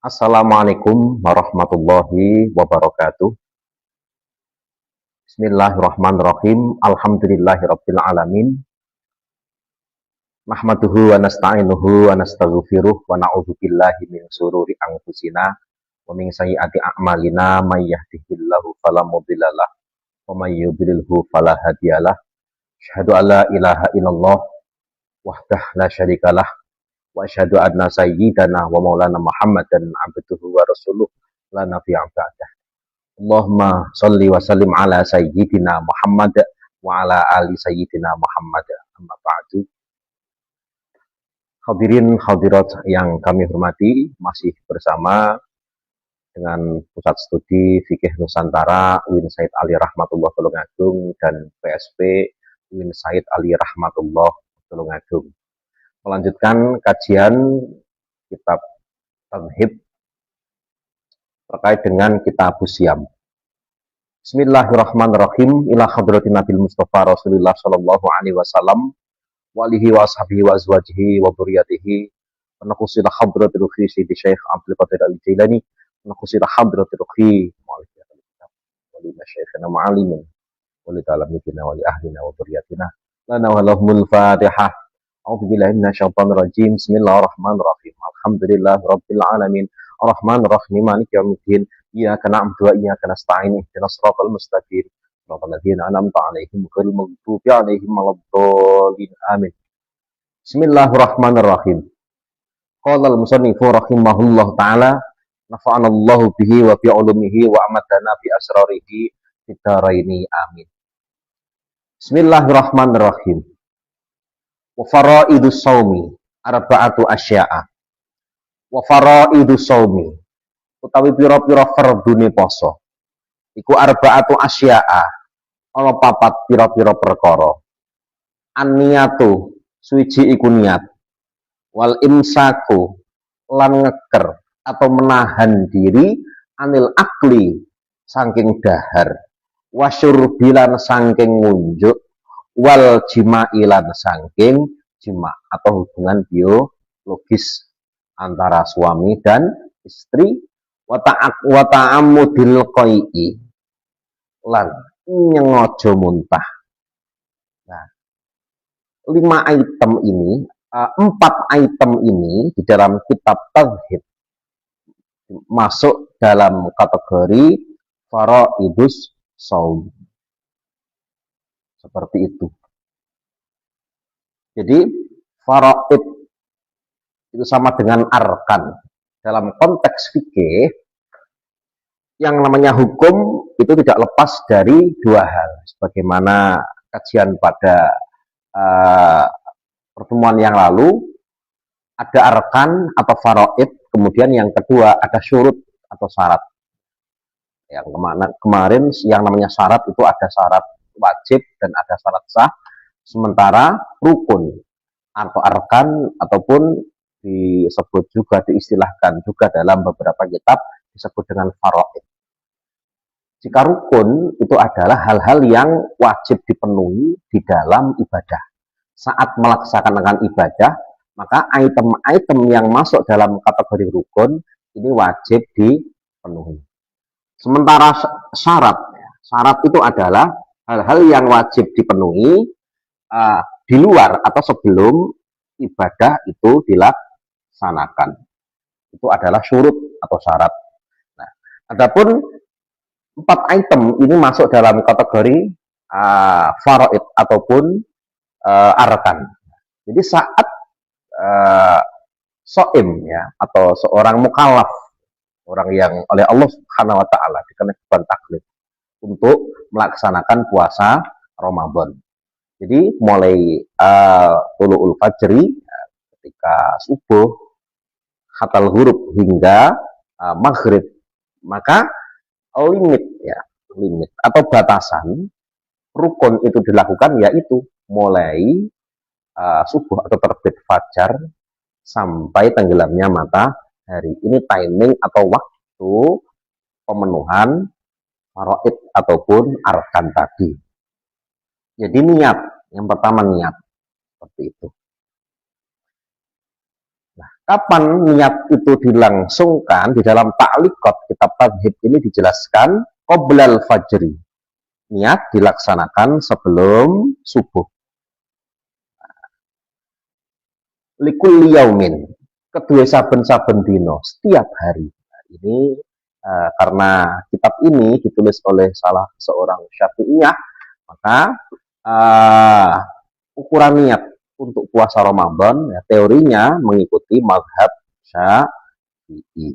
Assalamualaikum warahmatullahi wabarakatuh. Bismillahirrahmanirrahim. Alhamdulillahirabbil alamin. Nahmaduhu wa nasta'inuhu wa nastaghfiruh wa na'udzu billahi min syururi anfusina wa min sayyiati a'malina may yahdihillahu fala mudhillalah wa may yudlilhu fala hadiyalah. Asyhadu an la ilaha illallah wahdahu la syarikalah wa asyhadu anna sayyidana wa maulana Muhammadan abduhu wa rasuluh la nabiyya ba'dah. Allahumma sholli wa sallim ala sayyidina Muhammad wa ala ali sayyidina Muhammad. Amma ba'du. Hadirin hadirat yang kami hormati, masih bersama dengan Pusat Studi Fikih Nusantara UIN Said Ali Rahmatullah Tulungagung dan PSP UIN Said Ali Rahmatullah Tulungagung. Melanjutkan kajian kitab Tadhib terkait dengan kitab Siyam. Bismillahirrahmanirrahim. Ila hadratin Nabil Mustafa Rasulullah sallallahu alaihi wasallam wa alihi wa ashabihi wa azwajihi wa dzurriyyatihi wa naqsila hadratil ruhi Sayyidi Syekh Abdul Qadir Al-Jailani wa naqsila hadratil ruhi wa li masyayikhina ma'alimin wa li talamidina wa li ahlina wa dzurriyyatina lana wa lahumul Fatihah. A'udzu billahi minasyaitonir rajim. Bismillahirrahmanirrahim. Alhamdulillahirabbil alamin. Arrahmanirrahim. Maliki yaumiddin. Iyyaka na'budu wa iyyaka nasta'in. Ihdinas siratal mustaqim. Shiratal ladzina an'amta 'alaihim ghairil maghdubi 'alaihim waladdallin. Amin. Bismillahirrahmanirrahim. Qala al-musannifu rahimahullahu ta'ala nafa'anallahu bihi wa bi 'ulumihi wa amadana bi asrarihi fid dharaini. Amin. Bismillahirrahmanirrahim. Wa faraidus shaumi arba'atu asya'a. Wa faraidus shaumi utawi pira-pira fardune poso iku arba'atu asya'a, ana papat pira-pira perkara. An-niyatu suwiji iku niat, wal imsaku lan ngeker atau menahan diri, anil akli saking dahar, wasyurbilan saking ngunjuk, wal jimailan saking jima atau hubungan biologis antara suami dan istri, wa ta'ammudil qai'i lan nyengaja muntah. Nah, 4 item ini di dalam kitab Tadhib masuk dalam kategori faraidus shaum. Seperti itu. Jadi faraid itu sama dengan arkan. Dalam konteks fikih, yang namanya hukum itu tidak lepas dari 2 hal. Sebagaimana kajian pada pertemuan yang lalu, ada arkan atau faraid, kemudian yang kedua ada syurut atau syarat. Yang kemarin yang namanya syarat itu ada syarat wajib dan ada syarat sah. Sementara rukun atau arkan ataupun disebut juga, diistilahkan juga dalam beberapa kitab disebut dengan faraid. Jika rukun itu adalah hal-hal yang wajib dipenuhi di dalam ibadah. Saat melaksanakan ibadah, maka item-item yang masuk dalam kategori rukun ini wajib dipenuhi. Sementara syarat itu adalah hal-hal yang wajib dipenuhi di luar atau sebelum ibadah itu dilaksanakan. Itu adalah syurut atau syarat. Nah, adapun 4 item ini masuk dalam kategori faraid ataupun arkan. Jadi saat shaim ya, atau seorang mukallaf, orang yang oleh Allah Subhanahu wa taala dikenakan beban taklif untuk melaksanakan puasa Ramadan. Jadi mulai tulu'ul fajri ketika subuh, hatal huruf hingga maghrib, maka limit atau batasan rukun itu dilakukan yaitu mulai subuh atau terbit fajar sampai tenggelamnya matahari. Ini timing atau waktu pemenuhan faraid ataupun arkan tadi. Jadi niat, yang pertama niat, seperti itu. Nah, Kapan niat itu dilangsungkan? Di dalam ta'liqat kitab Tadhib ini dijelaskan qoblal fajri. Niat dilaksanakan sebelum subuh. Likulli yaumin, kedua saben-saben dino, setiap hari. Nah, ini karena kitab ini ditulis oleh salah seorang Syafi'iyah, maka ukuran niat untuk puasa Ramadan, ya, teorinya mengikuti mazhab Syafi'i.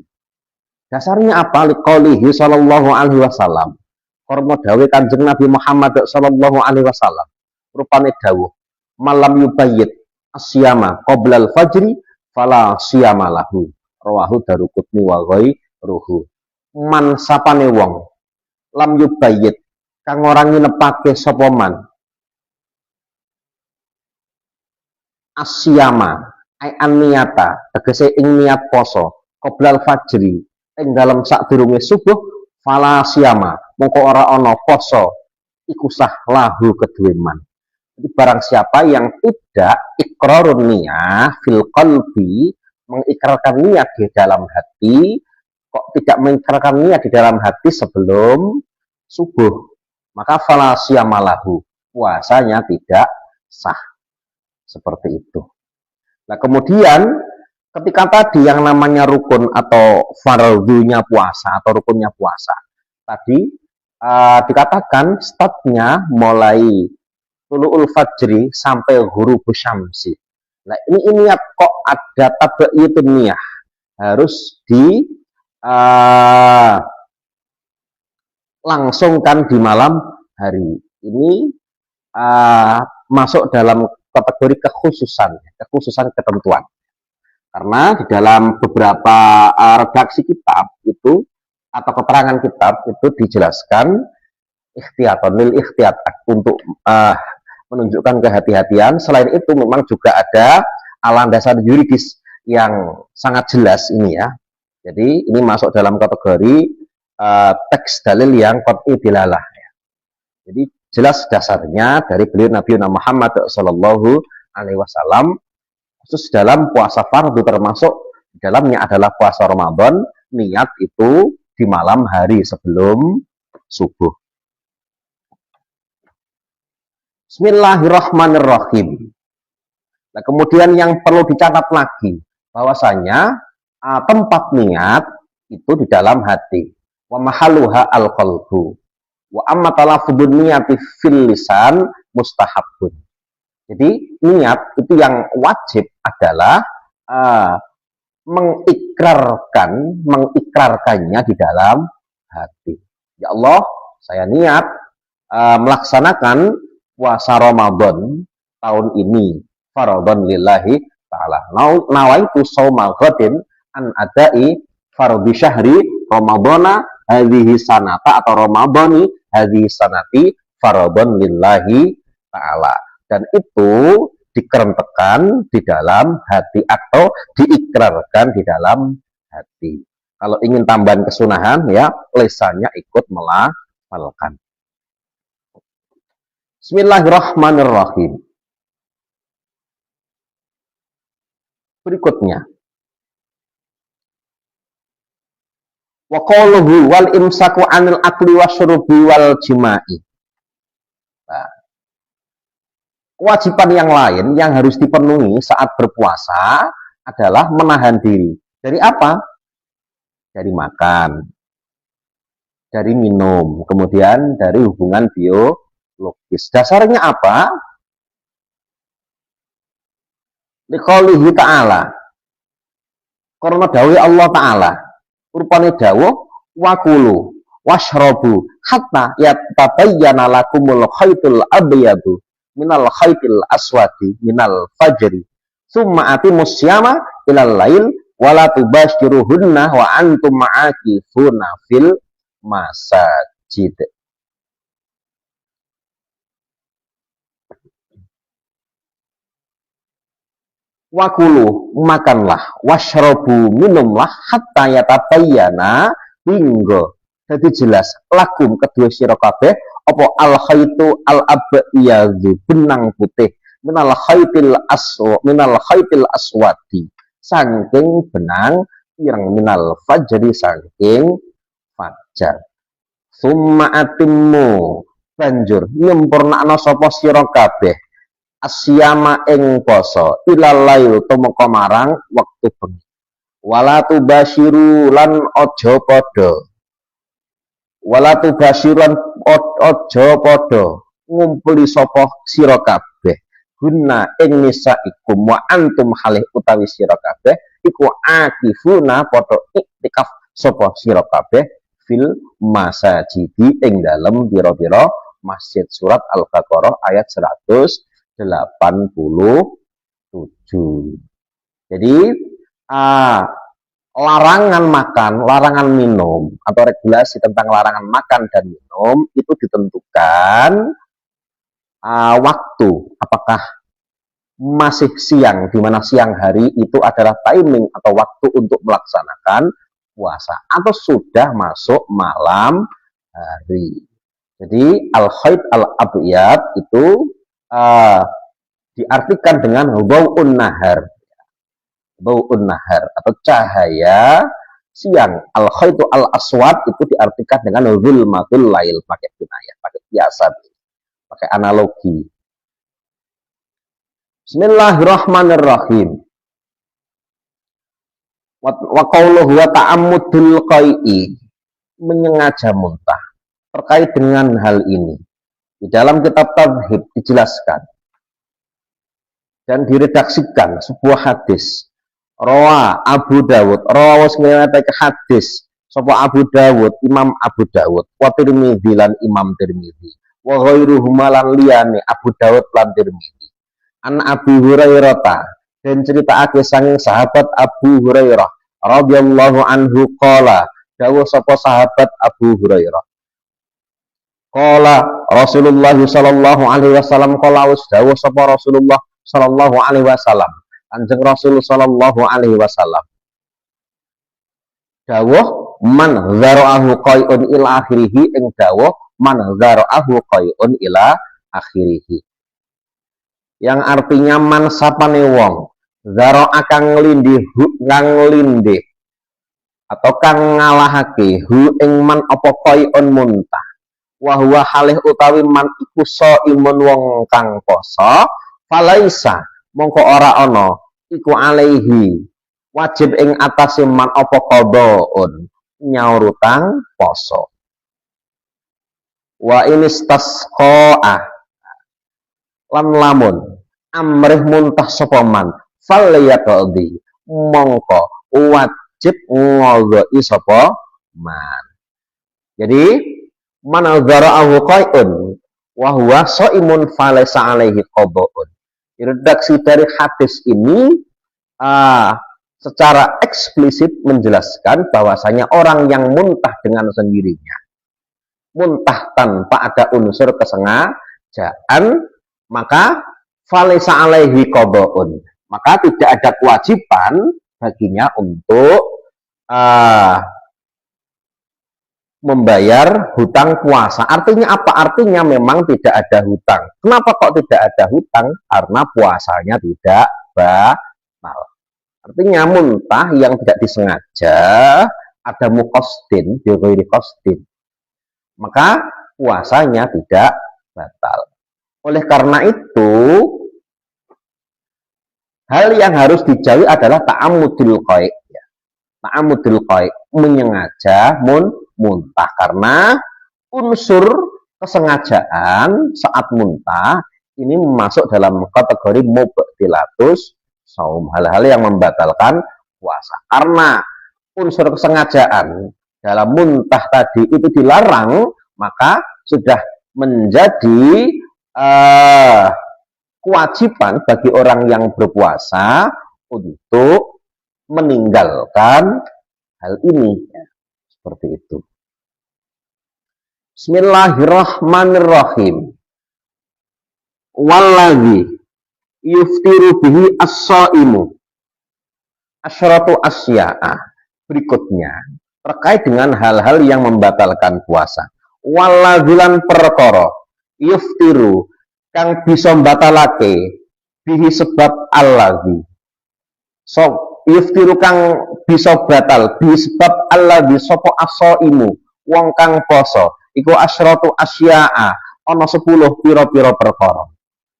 Dasarnya apa? Liqaulihi sallallahu alaihi wasallam. Karena dawuh Kanjeng Nabi Muhammad sallallahu alaihi wasallam. Rupane dawuh, malam yubayyit asyama qoblal fajri fala siyama lahu. Rawahu Daruqutni wa ghairuhu. Man sapane wong lam yubayyit kang ora nginepake sapa man asyama ai an-niyata tegese ing niat poso qoblal fajri ing dalem sadurunge subuh fala siyama mongko ora ana poso iku sah lahu kedue man. Jadi barang siapa yang tidak iqrarun niyah fil qalbi, mengikrarkan niat di dalam hati, kok tidak mengikrarkan niat di dalam hati sebelum subuh, maka fala siyama lahu, puasanya tidak sah. Seperti itu. Nah, kemudian ketika tadi yang namanya rukun atau fardhunya puasa atau rukunnya puasa, tadi dikatakan startnya mulai tulu'ul fajri sampai ghurubus syamsi. Nah, ini niat kok ada tabayyutun niyah, harus di langsungkan di malam hari. Ini masuk dalam kategori kekhususan ketentuan. Karena di dalam beberapa redaksi kitab itu atau keterangan kitab itu dijelaskan ikhtiyatun lil ikhtiyat untuk menunjukkan kehati-hatian. Selain itu memang juga ada alam dasar yuridis yang sangat jelas ini ya. Jadi ini masuk dalam kategori teks dalil yang qat'i dilalah ya. Jadi jelas dasarnya dari beliau Nabi Muhammad sallallahu alaihi wasallam khusus dalam puasa fardu, termasuk dalamnya adalah puasa Ramadan, niat itu di malam hari sebelum subuh. Bismillahirrahmanirrahim. Nah, kemudian yang perlu dicatat lagi bahwasanya tempat niat itu di dalam hati. Wa mahalluha al-qalbu. Wa amma talaffudun niyati fil lisan mustahabun. Jadi niat itu yang wajib adalah mengikrarkannya di dalam hati. Ya Allah, saya niat melaksanakan puasa Ramadan tahun ini faradhan lillahi ta'ala. Nawaitu shauma ghadin an adai fardhi syahri ramadhana hadhihi sanata atau ramadhani hadhihi sanati faradhan lillahi ta'ala. Dan itu dikerentekan di dalam hati atau diikrarkan di dalam hati. Kalau ingin tambahan kesunahan ya lesannya ikut melafalkan. Bismillahirrahmanirrahim. Berikutnya. Wa qawluhu wal imsaku anil akli wasyurubi wal jima'i. Nah, kewajiban yang lain yang harus dipenuhi saat berpuasa adalah menahan diri. Dari apa? Dari makan, dari minum, kemudian dari hubungan biologis. Dasarnya apa? Liqaulihi ta'ala. Karena dawuh Allah Ta'ala. Rupane dawuh wa kulu washrabu hatta yatabayyana lakumul khaytul abyadu minal khaytil aswadi minal fajri. Summa atimus syama ilal lail wala tubashiruhunna wa antum ma'akifuna fil masajid. Wakulu, makanlah, washrobu, minumlah, hatta yatabayyana, hingga jadi jelas lakum kedua sira kabeh apa al khaitu al abyadu benang putih minal khaitil aswadi saking benang ireng, minal fajri saking fajar. Summa atimmu, banjur nyempurnakno sapa sira kabeh asyama ing poso ilal lail tumeka marang wektu bengi. Wala tubasyiru lan aja padha aja padha ngumpuli sapa sira kabeh guna ing nisaikum wa antum halih utawi sira kabeh iku akifuna padha iktikaf sapa sira kabeh fil masajidi ing dalem pira-pira masjid. Surat Al-Baqarah ayat 187. Jadi larangan makan, larangan minum atau regulasi tentang larangan makan dan minum itu ditentukan waktu, apakah masih siang, di mana siang hari itu adalah timing atau waktu untuk melaksanakan puasa, atau sudah masuk malam hari. Jadi al-khayd al-abyad itu diartikan dengan bau'un nahar, bau'un nahar atau cahaya siang. Al-khaytu al-aswad itu diartikan dengan zulmatul lail, pakai kinayah, pakai kiasan, pakai analogi. Bismillahirrahmanirrahim. Wa qauluhu wa ta'ammudul qai'i, menyengaja muntah. Terkait dengan hal ini di dalam kitab Tauhid dijelaskan dan diredaksikan sebuah hadis. Rawa Abu Dawud, rawa ngriwayatake hadis sapa Abu Dawud, Imam Abu Dawud, wa Tirmidzi lan Imam Tirmidzi, wa ghairuhuma lan liyane Abu Dawud lan Tirmidzi. An Abi Hurairah, dan critakake sanging sahabat Abu Hurairah radhiyallahu anhu qala, dawuh sapa sahabat Abu Hurairah, qala Rasulullah sallallahu alaihi wasallam, qala dawuh sapa Rasulullah sallallahu alaihi wasallam, Kanjeng Rasul sallallahu alaihi wasallam dawuh, man zara'ahu qai'un ila akhirih, ing dawuh man zara'ahu qai'un ila akhirih, yang artinya man sapane wong zara'a kang nglindih atau kang ngalahake hu ing man apa qai'un muntah, wa huwa halih utawi man iku shaimun wong kang poso, falaisa mongko ora ana iku alaihi wajib ing atase man apa qadaun nyaur utang poso. Wa inistasqaa lan lamun amrih muntah sapa man falyaqdi mongko wajib ngodoi sapa man. Jadi man zara'ahu qai'un wa huwa shaimun falaysa alaihi qadaun. Redaksi dari hadis ini secara eksplisit menjelaskan bahwasanya orang yang muntah dengan sendirinya, muntah tanpa ada unsur kesengajaan, maka falaysa alaihi qadaun, maka tidak ada kewajiban baginya untuk membayar hutang puasa. Artinya apa? Artinya memang tidak ada hutang. Kenapa kok tidak ada hutang? Karena puasanya tidak batal. Artinya muntah yang tidak disengaja, ada muqastin, bighairi qastin, maka puasanya tidak batal. Oleh karena itu, hal yang harus dijauhi adalah ta'ammudul qai', ya. Ta'ammudul qai', menyengaja muntah, karena unsur kesengajaan saat muntah ini masuk dalam kategori mubtilatus shaum, hal-hal yang membatalkan puasa. Karena unsur kesengajaan dalam muntah tadi itu dilarang, maka sudah menjadi kewajiban bagi orang yang berpuasa untuk meninggalkan hal ini, ya. Seperti itu. Bismillahirrahmanirrahim. Walladzi yuftiru bihi as-shaimu asyratu asya'a. Berikutnya terkait dengan hal-hal yang membatalkan puasa. Walladzilan perkara yuftiru kang bisa batalake bihi sebab alladzi yuftiru kang bisa batal bisbab Allah bisopo imu wong kang poso iku asyratu asya'a ana 10 pira-pira perkara.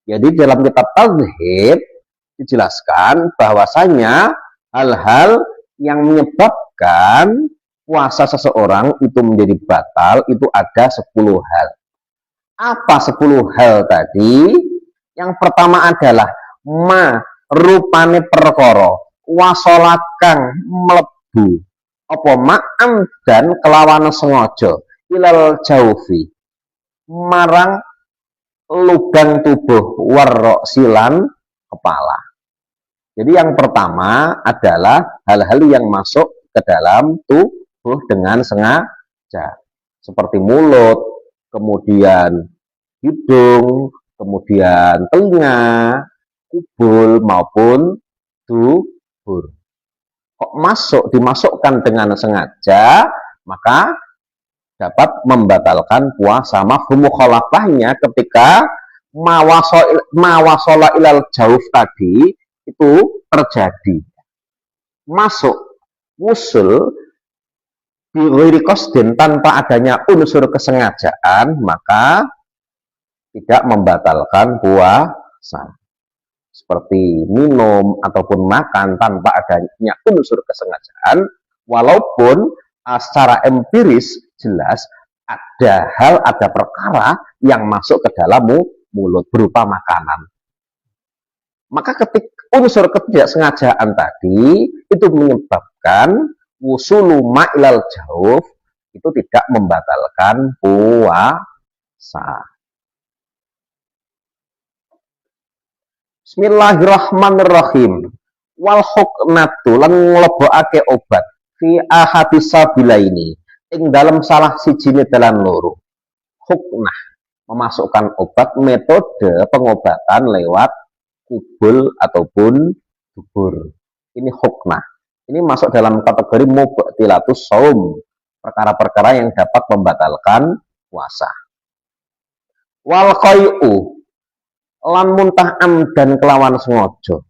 Jadi dalam kitab Tauhid dijelaskan bahwasanya hal-hal yang menyebabkan puasa seseorang itu menjadi batal itu ada 10 hal. Apa 10 hal tadi? Yang pertama adalah rupane perkara wasolakang mlebu apa ma'am dan kelawan sengaja ilal jaufi marang lubang tubuh warok silan kepala. Jadi yang pertama adalah hal-hal yang masuk ke dalam tubuh dengan sengaja, seperti mulut, kemudian hidung, kemudian telinga, kubul maupun dubur. Kok dimasukkan dengan sengaja, maka dapat membatalkan puasa. Mafhum mukhalafahnya ketika mawasola ilal jauf tadi itu terjadi. Masuk wusul bi qasdin tanpa adanya unsur kesengajaan, maka tidak membatalkan puasa. Seperti minum ataupun makan tanpa adanya unsur kesengajaan, walaupun secara empiris jelas ada perkara yang masuk ke dalam mulut berupa makanan. Maka ketika unsur ketidaksengajaan tadi itu menyebabkan wusulu ma'ilal jauf itu tidak membatalkan puasa. Bismillahirrahmanirrahim. Wal huknatu lan nglebokake obat fi ahadis sabilaini ing dalam salah sijine dalan loro. Huknah memasukkan obat, metode pengobatan lewat kubul ataupun dubur. Ini huknah. Ini masuk dalam kategori mubtilatus shaum, perkara-perkara yang dapat membatalkan puasa. Wal qai'u lan muntah amdan kelawan sengaja.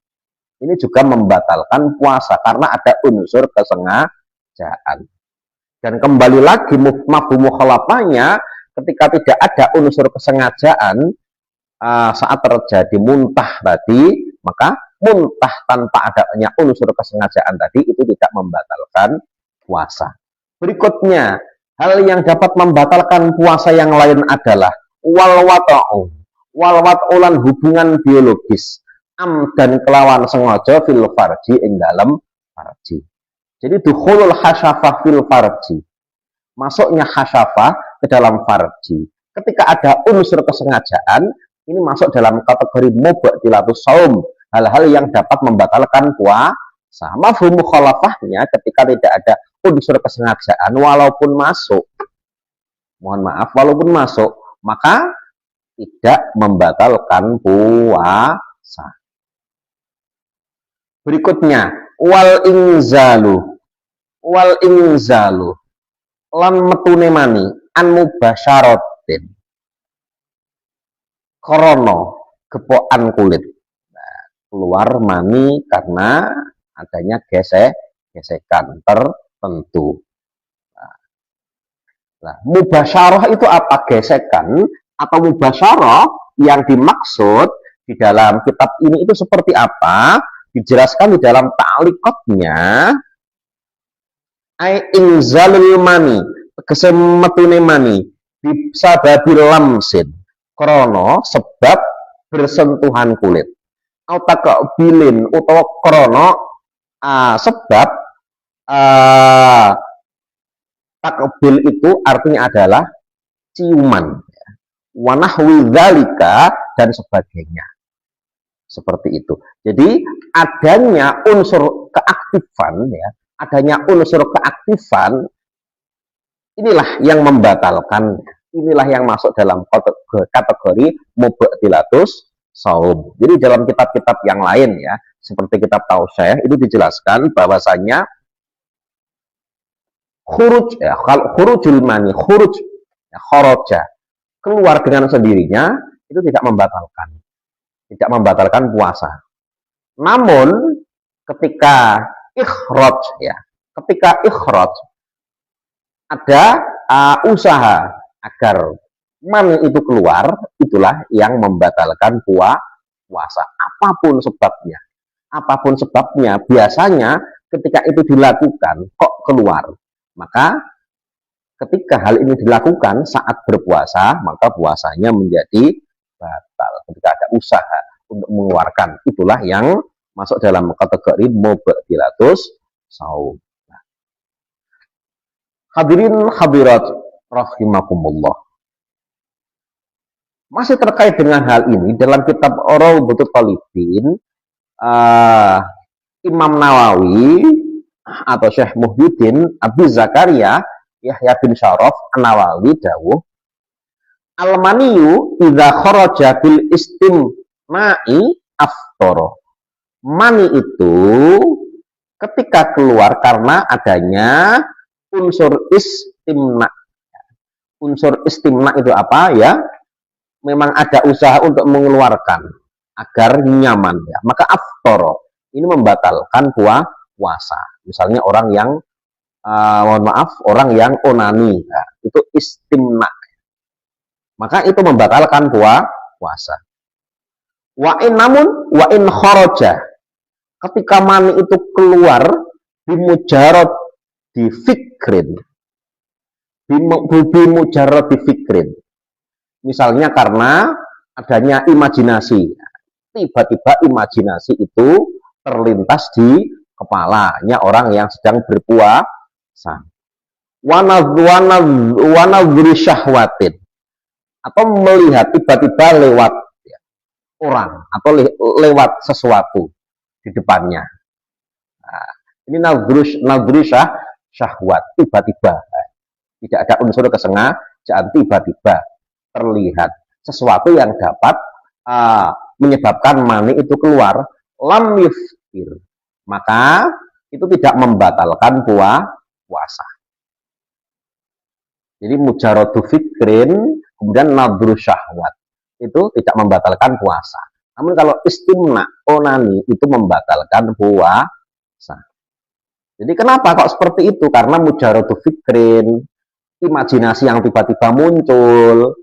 Ini juga membatalkan puasa karena ada unsur kesengajaan. Dan kembali lagi mafhum mukhalafahnya ketika tidak ada unsur kesengajaan saat terjadi muntah tadi, maka muntah tanpa adanya unsur kesengajaan tadi itu tidak membatalkan puasa. Berikutnya, hal yang dapat membatalkan puasa yang lain adalah wal wat'ulan hubungan biologis dan kelawan sengaja fil farji ing dalam farji. Jadi dukhulul hasyafah fil farji, masuknya hasyafah ke dalam farji. Ketika ada unsur kesengajaan, ini masuk dalam kategori mubtilatus shaum, hal-hal yang dapat membatalkan puasa. Mafhum mukhalafahnya ketika tidak ada unsur kesengajaan walaupun masuk, walaupun masuk, maka tidak membatalkan puasa. Berikutnya, wal inzalu lan metune mani an mubasyaratin krono gepokan kulit. Nah, keluar mani karena adanya gesekan tertentu. Nah, mubasyarah itu apa? Gesekan atau mubasyarah yang dimaksud di dalam kitab ini itu seperti apa? Dijelaskan di dalam ta'liqatnya. Inzalul mani, tegese metune mani, bisababil lamsin, krono sebab bersentuhan kulit. Autakbilin utawa krono sebab takbil itu artinya adalah ciuman, wanahwi dzalika dan sebagainya. Seperti itu. Jadi adanya unsur keaktifan, ya, adanya unsur keaktifan inilah yang membatalkan, inilah yang masuk dalam kategori mubtilatus shaum. Jadi dalam kitab-kitab yang lain, ya, seperti kitab Tausyah itu dijelaskan bahwasanya khuruj, ya, kalau khurujul mani, khuruj, ya, kharaja, keluar dengan sendirinya itu tidak membatalkan puasa. Namun ketika ikhraj ya. Ketika ikhraj ada usaha agar mani itu keluar, itulah yang membatalkan puasa. Apapun sebabnya, biasanya ketika itu dilakukan kok keluar, maka ketika hal ini dilakukan saat berpuasa, maka puasanya menjadi batal. Ketika ada usaha untuk mengeluarkan, itulah yang masuk dalam kategori mubtilatus saum. Hadirin hadirat rahimakumullah. Masih terkait dengan hal ini, dalam kitab Rawdatul Talibin, Imam Nawawi atau Syekh Muhyiddin Abi Zakaria Yahya bin Syaraf An-Nawawi dawuh, al-maniyu idza kharaja bil istimna'i aftara. Mani itu ketika keluar karena adanya unsur istimna. Unsur istimna itu apa ya? Memang ada usaha untuk mengeluarkan agar nyaman ya. Maka aftara ini membatalkan puasa. Misalnya orang yang orang yang onani, nah, itu istimna. Maka itu membatalkan puasa. Wa in kharaja, ketika mani itu keluar bimujarad di fikrin. Bimujarad di fikrin. Misalnya karena adanya imajinasi. Tiba-tiba imajinasi itu terlintas di kepalanya orang yang sedang berpuasa. Wanadhri syahwatin, atau melihat tiba-tiba lewat ya, orang atau lewat sesuatu di depannya. Nah, ini nadhri syahwat, tiba-tiba. Tidak ada unsur kesengajaan, tiba-tiba terlihat sesuatu yang dapat menyebabkan mani itu keluar, lam yuftir, maka itu tidak membatalkan puasa. Jadi mujaradu fikrin kemudian nadru syahwat itu tidak membatalkan puasa. Namun kalau istimna, onani, itu membatalkan puasa. Jadi kenapa kok seperti itu? Karena mujaradu fikrin, imajinasi yang tiba-tiba muncul,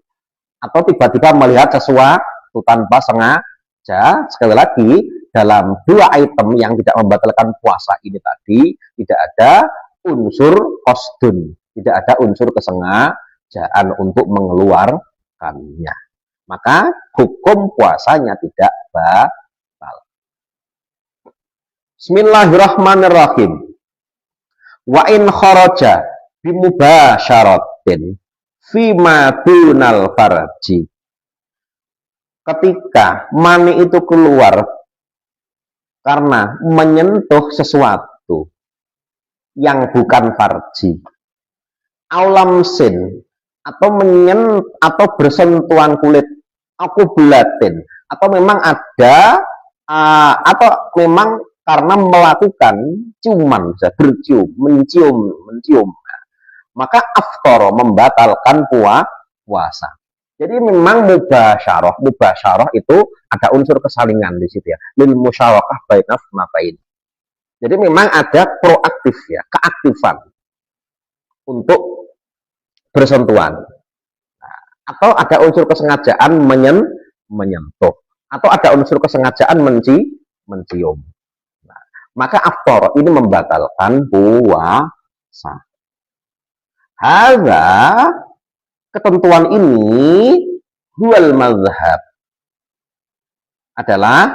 atau tiba-tiba melihat sesuatu tanpa sengaja. Sekali lagi, dalam dua item yang tidak membatalkan puasa ini tadi, tidak ada unsur qasdun, tidak ada unsur kesengajaan untuk mengeluarkannya. Maka hukum puasanya tidak batal. Bismillahirrahmanirrahim. Wa in kharaja bimubasyaratin fima dunal farji. Ketika mani itu keluar karena menyentuh sesuatu yang bukan farji, aulamsin, atau bersentuhan kulit, aku bulatin, atau memang ada atau memang karena melakukan ciuman, bercium, mencium, maka aftara, membatalkan puasa. Jadi memang mubasyarah itu ada unsur kesalingan di situ ya. Lil musyarakah bainaf matain. Jadi memang ada proaktif ya, keaktifan untuk bersentuhan. Nah, atau ada unsur kesengajaan menyentuh, atau ada unsur kesengajaan mencium. Nah, maka aftara ini membatalkan puasa. Hadza, ketentuan ini huwal mazhab, adalah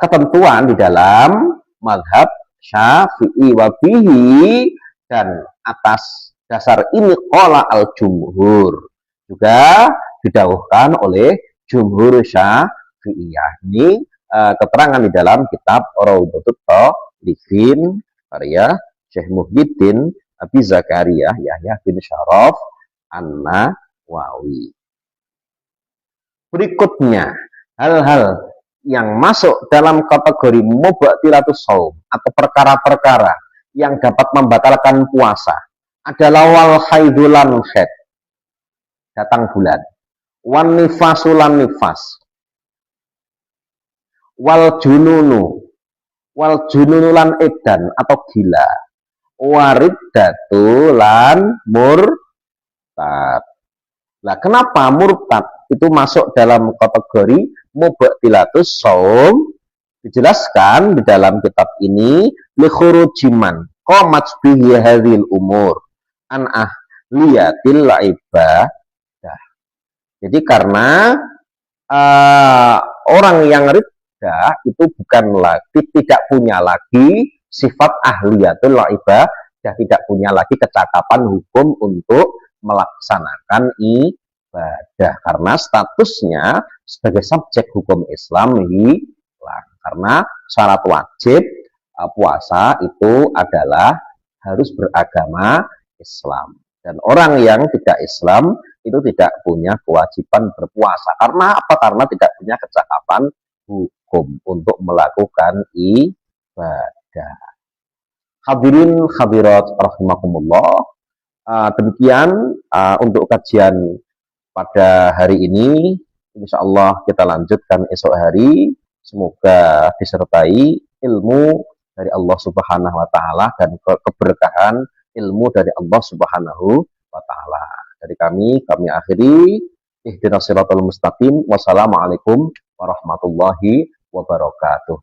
ketentuan di dalam mazhab Syafi'i wa bihi, dan atas dasar ini qala al-jumhur, juga didhawuhkan oleh jumhur Syafi'iyah. Ini keterangan di dalam kitab Rawdatul Talibin karya Syekh Muhyiddin Abi Zakaria Yahya bin Syaraf An-Nawawi. Berikutnya, hal-hal yang masuk dalam kategori mubtilatus shaum atau perkara-perkara yang dapat membatalkan puasa adalah wal haidulan haid, datang bulan, wan nifasulan nifas, wal jununu, wal jununulan edan atau gila, waridatu lan murtad. Nah, kenapa murtad itu masuk dalam kategori mubtilatus shaum? Dijelaskan di dalam kitab ini li khurujiman qamat bihi hadhil umur an ahliyatil ibadah. Jadi karena orang yang riddah itu bukan lagi, tidak punya lagi sifat ahliyatul ibadah, tidak punya lagi kecakapan hukum untuk melaksanakan ibadah karena statusnya sebagai subjek hukum Islam hilang. Karena syarat wajib puasa itu adalah harus beragama Islam, dan orang yang tidak Islam itu tidak punya kewajiban berpuasa. Karena apa? Karena tidak punya kecakapan hukum untuk melakukan ibadah. Hadirin hadirat rahimakumullah, demikian untuk kajian pada hari ini. Insya Allah kita lanjutkan esok hari. Semoga disertai ilmu dari Allah Subhanahu wa Ta'ala dan keberkahan ilmu dari Allah Subhanahu wa Ta'ala. Dari kami akhiri. Ihdinas siratal mustaqim. Wassalamualaikum warahmatullahi wabarakatuh.